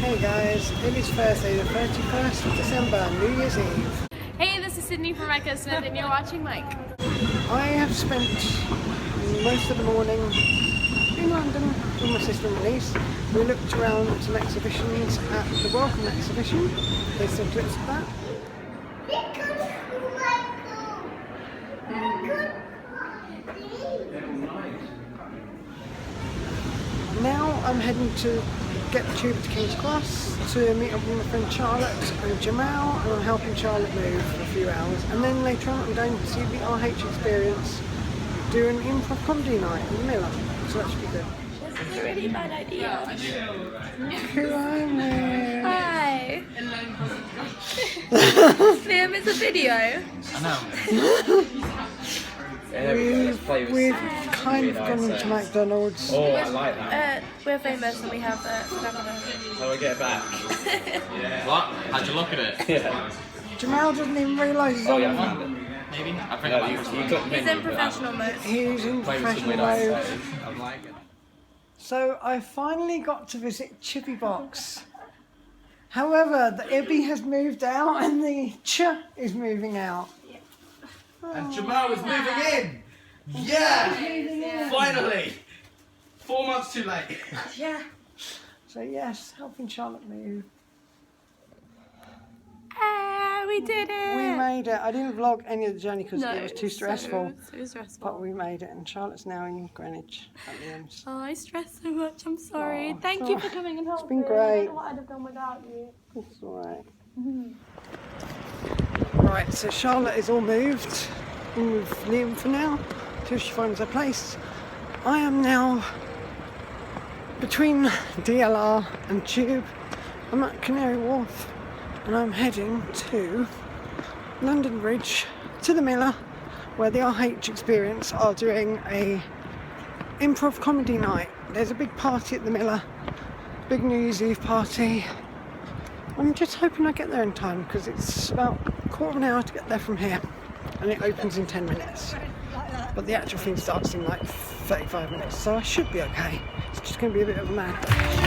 Hey guys, it is Thursday the 31st of December, New Year's Eve. Hey, this is Sydney from Micah Smith and you're watching Mike. I have spent most of the morning in London with my sister and niece. We looked around some exhibitions at the Welcome exhibition. There's some clips of that. Now I'm heading to get the tube to King's Cross to meet up with my friend Charlotte and Jamal, and I'm helping Charlotte move for a few hours. And then later on I'm going to see the RH Experience do an improv comedy night in the Miller, so that should be good. This is a really bad idea. Who I'm with. Hi. Liam, it's a video. I know. We've kind of gone into McDonald's. Oh, I like that. We're famous and we have How do I get it back? Yeah. What? How'd you look at it? Yeah. Jamal doesn't even realise he's Oh, on. yeah, I found it. Maybe? I think I might He's in professional mode. He's in professional mode. So I finally got to visit Chippy Box. However, the Ibby has moved out and the Ch is moving out. And Jamal is moving in! Yeah! Finally! 4 months too late. Yeah. So yes, helping Charlotte move. We did it! We made it. I didn't vlog any of the journey because No, it was too stressful. So stressful. But we made it, and Charlotte's now in Greenwich at Liam's. Oh, I stress so much. I'm sorry. Oh, Thank it's you all for coming and helping. It's been I great. don't know what I'd have done without you. It's alright. Right, so Charlotte is all moved in with Liam for now, till she finds her place. I am now between DLR and Tube. I'm at Canary Wharf and I'm heading to London Bridge to the Miller, where the RH Experience are doing a improv comedy night. There's a big party at the Miller, big New Year's Eve party. I'm just hoping I get there in time because it's about a quarter of an hour to get there from here and it opens in 10 minutes. But the actual thing starts in like 35 minutes, so I should be okay. It's just going to be a bit of a mad dash.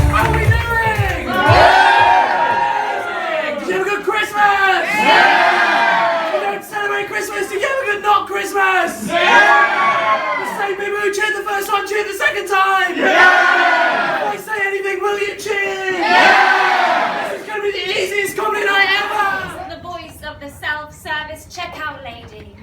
How are we doing? Yeah! Did you have a good Christmas? Yeah! If you don't celebrate Christmas, did you have a good not Christmas? Yeah! The same people who cheered the first time cheered the second time? Yeah! If I say anything, will you cheer? Yeah! This is going to be the easiest comedy night ever! The voice of the self-service checkout lady.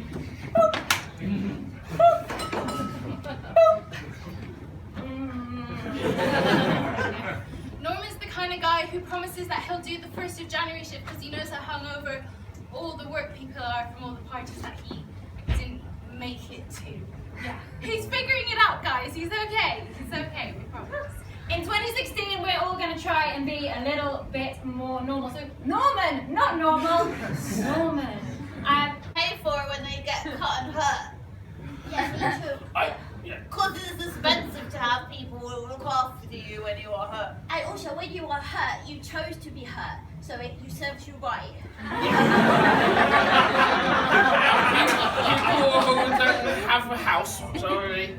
Norman's the kind of guy who promises that he'll do the 1st of January shift because he knows how hungover all the work people are from all the parties that he didn't make it to. Yeah. He's figuring it out, guys. He's okay. He's okay, we promise. In 2016, we're all going to try and be a little bit more normal. So, Norman, not normal, Norman. Pay for when they get cut and hurt. Yeah, me too. Because it's expensive to have people who look after you when you are hurt. And also, when you are hurt, you chose to be hurt. So it serves you right. People who don't have a house, sorry.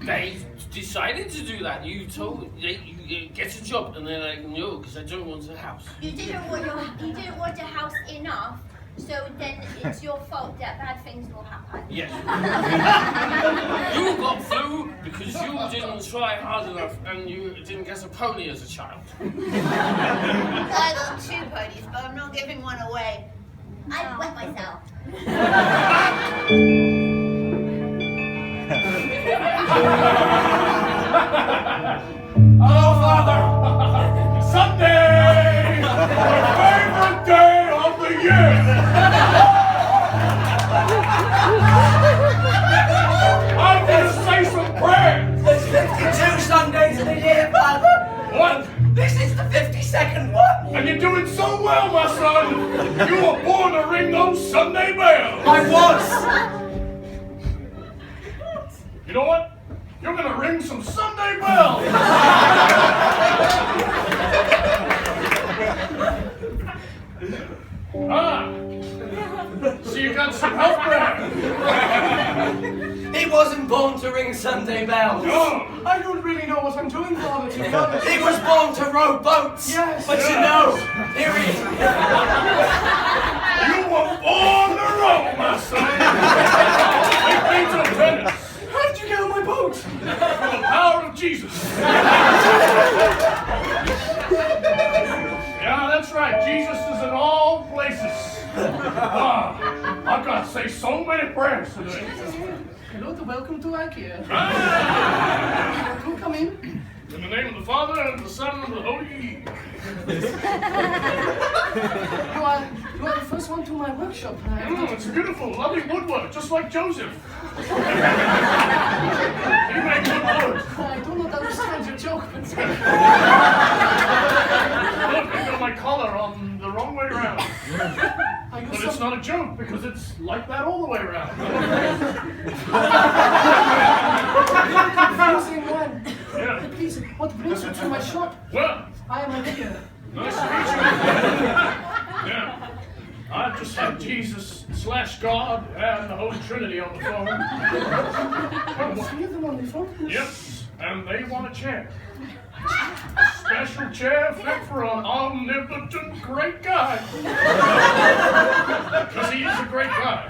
They decided to do that. You told you get a job, and they're like, no, because I don't want a house. You didn't want your house enough. So then it's your fault that bad things will happen. Yes. You got flu because you didn't try hard enough and you didn't get a pony as a child. I got 2 ponies, but I'm not giving one away. I wet myself. Oh, Father! Sunday! My favorite day of the year! I'm gonna say some prayers! There's 52 Sundays in a year, Father. What? This is the 52nd one. And you're doing so well, my son! You were born to ring those Sunday bells! I was. You know what? You're gonna ring some Sunday bells! So you got some health bread. He wasn't born to ring Sunday bells. I don't really know what I'm doing, Father, to be honest. He was born to row boats. Yes. But you know, here he is. You were born to row, my son. Take me to tennis. How did you get on my boat? For the power of Jesus. Yeah, that's right. Jesus is in all places. I've got to say so many prayers today. Hello, welcome to IKEA. Ah. Come in. In the name of the Father, and the Son, and the Holy. You are the first one to my workshop. It's beautiful, lovely woodwork, just like Joseph. He made good wood. I do not understand your joke, but... Look, I got my collar on the wrong way around. But it's not a joke, because it's like that all the way around. Confusing one. Yeah. Please, what brings you to my shop? Well, I am Olivia. nice to meet you. Yeah. I've just had Jesus/God and the Holy Trinity on the phone. Three of them on the phone? Yep, and they want a chair. A special chair fit for an omnipotent great guy. Because he is a great guy.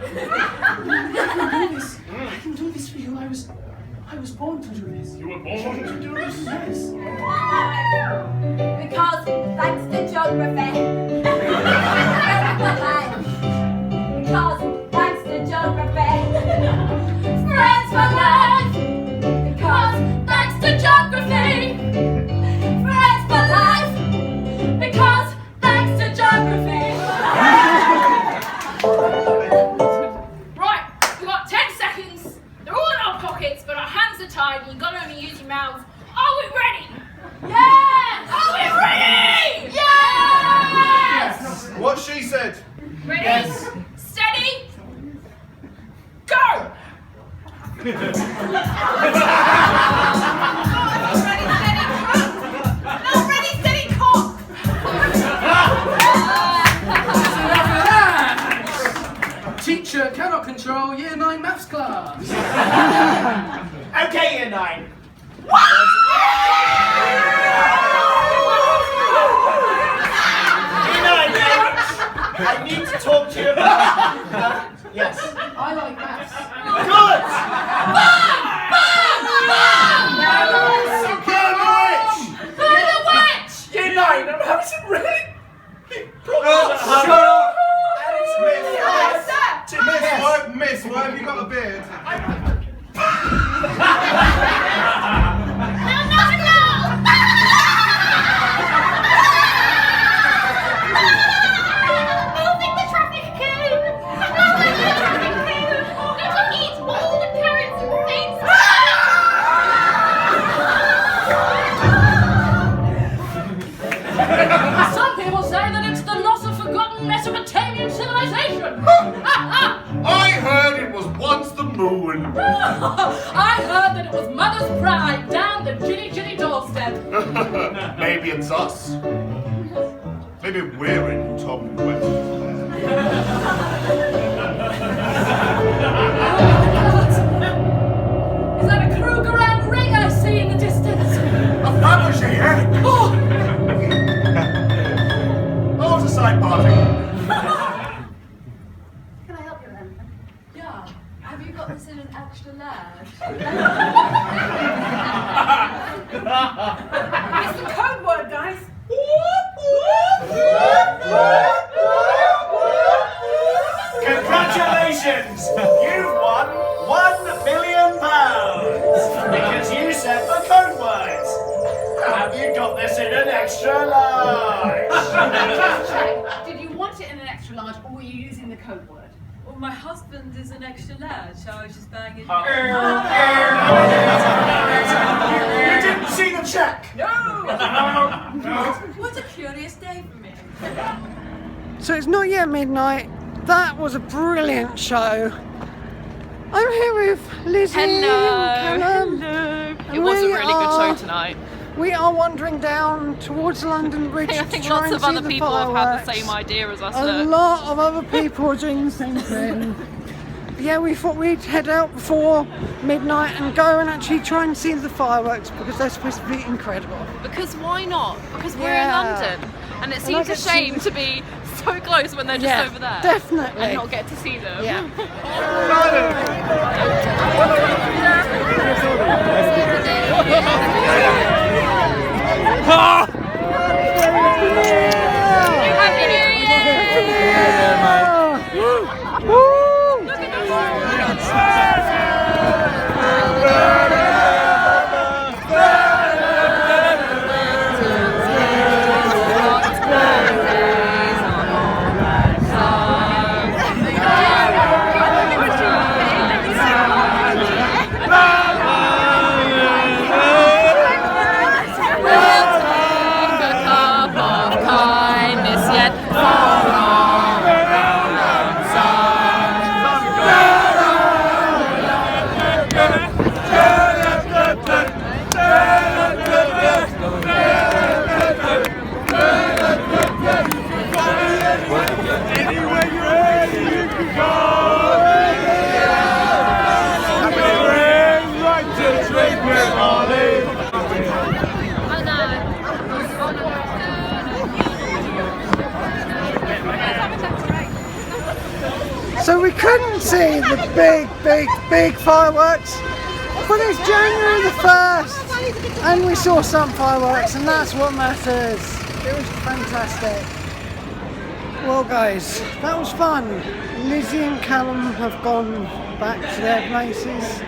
I can do this for you. I was born to do this. You were born to do this? Yes. Because thanks to geography. Because thanks to geography. Friends for life. Because thanks to geography. Friends for life. Because thanks to geography. Right, we've got 10 seconds. They're all in our pockets, but our hands are tied and you've got to only use your mouth. Are we ready? Yes! Are we ready? Yes! What she said. Ready? Yes. Steady? Go! Ready, steady, cock. No, ready, steady, cock. Teacher cannot control Year 9 maths class. Okay, Year 9. I need to talk to you about... yes. I like maths. Good! Burn the witch! Year 9, I'm having some really big problems. Miss, why have you got a beard? Moving the traffic cone! Moving the traffic cone! Going to eat all the carrots and things! Some people say that it's the loss of forgotten Mesopotamian civilization. I heard it was once the moon. I heard that it was Mother's pride down the Ginny doorstep. Maybe it's us. Maybe we're in Tom West. Is that a Krugerrand ring I see in the distance? A Fabergé egg! Oh, Oh, it's a side party. can I help you then? Yeah. Have you got this in an extra large? It's the code word, guys. Congratulations! You've won £1 million! Because you said the code words! Have you got this in an extra large? Did you want it in an extra large, or were you using the code word? Well, my husband is an extra large, so I was just buying it. You didn't see the check! No! What a curious day for me. So it's not yet midnight. That was a brilliant show. I'm here with Lizzie and Callum. It was a really good show tonight. We are wandering down towards London Bridge I to think try lots and of see other the people have had the fireworks. same idea as us. A lot of other people are doing the same thing. yeah, we thought we'd head out before midnight and go and actually try and see the fireworks because they're supposed to be incredible. Because why not? Because we're Yeah. in London, and it And I seems a get to see shame the- to be so close when they're just Yeah, over there. definitely. And not get to see them. Yeah. So we couldn't see the big fireworks, but it's January the 1st and we saw some fireworks and that's what matters. It was fantastic. Well guys, that was fun. Lizzie and Callum have gone back to their places.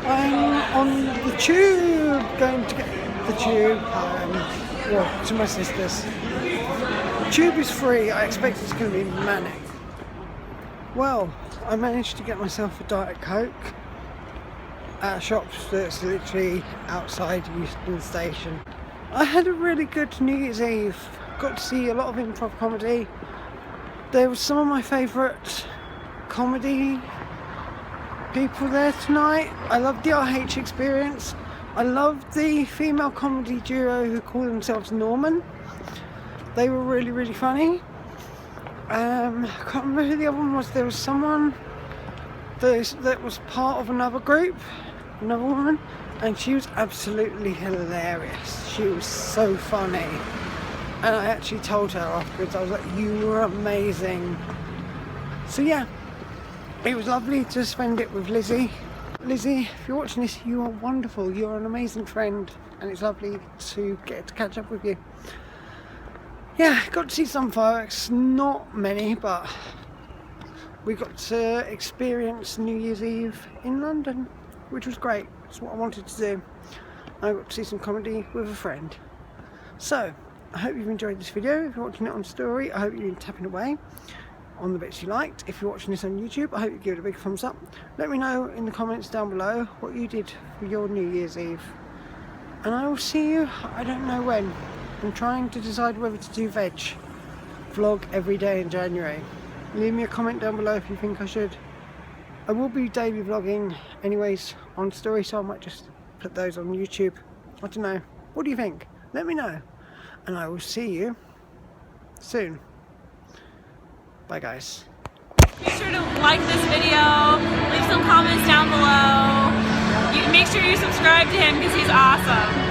I'm on the tube, going to get the tube home, to my sister's. The tube is free, I expect it's going to be manic. Well, I managed to get myself a Diet Coke at a shop that's literally outside Euston Station. I had a really good New Year's Eve. Got to see a lot of improv comedy. There was some of my favourite comedy people there tonight. I loved the RH Experience. I loved the female comedy duo who call themselves Norman. They were really, really funny. I can't remember who the other one was. There was someone that was part of another group, another woman, and she was absolutely hilarious. She was so funny. And I actually told her afterwards, I was like, you were amazing. So yeah, it was lovely to spend it with Lizzie. Lizzie, if you're watching this, you are wonderful. You're an amazing friend, and it's lovely to get to catch up with you. Yeah, got to see some fireworks, not many, but we got to experience New Year's Eve in London, which was great. It's what I wanted to do. I got to see some comedy with a friend. So, I hope you've enjoyed this video. If you're watching it on Story, I hope you've been tapping away on the bits you liked. If you're watching this on YouTube, I hope you give it a big thumbs up. Let me know in the comments down below what you did for your New Year's Eve. And I will see you, I don't know when. I'm trying to decide whether to do veg vlog every day in January. Leave me a comment down below if you think I should. I will be daily vlogging anyways on Story, so I might just put those on YouTube. I don't know. What do you think? Let me know. And I will see you soon. Bye guys. Make sure to like this video, leave some comments down below. Make sure you subscribe to him because he's awesome.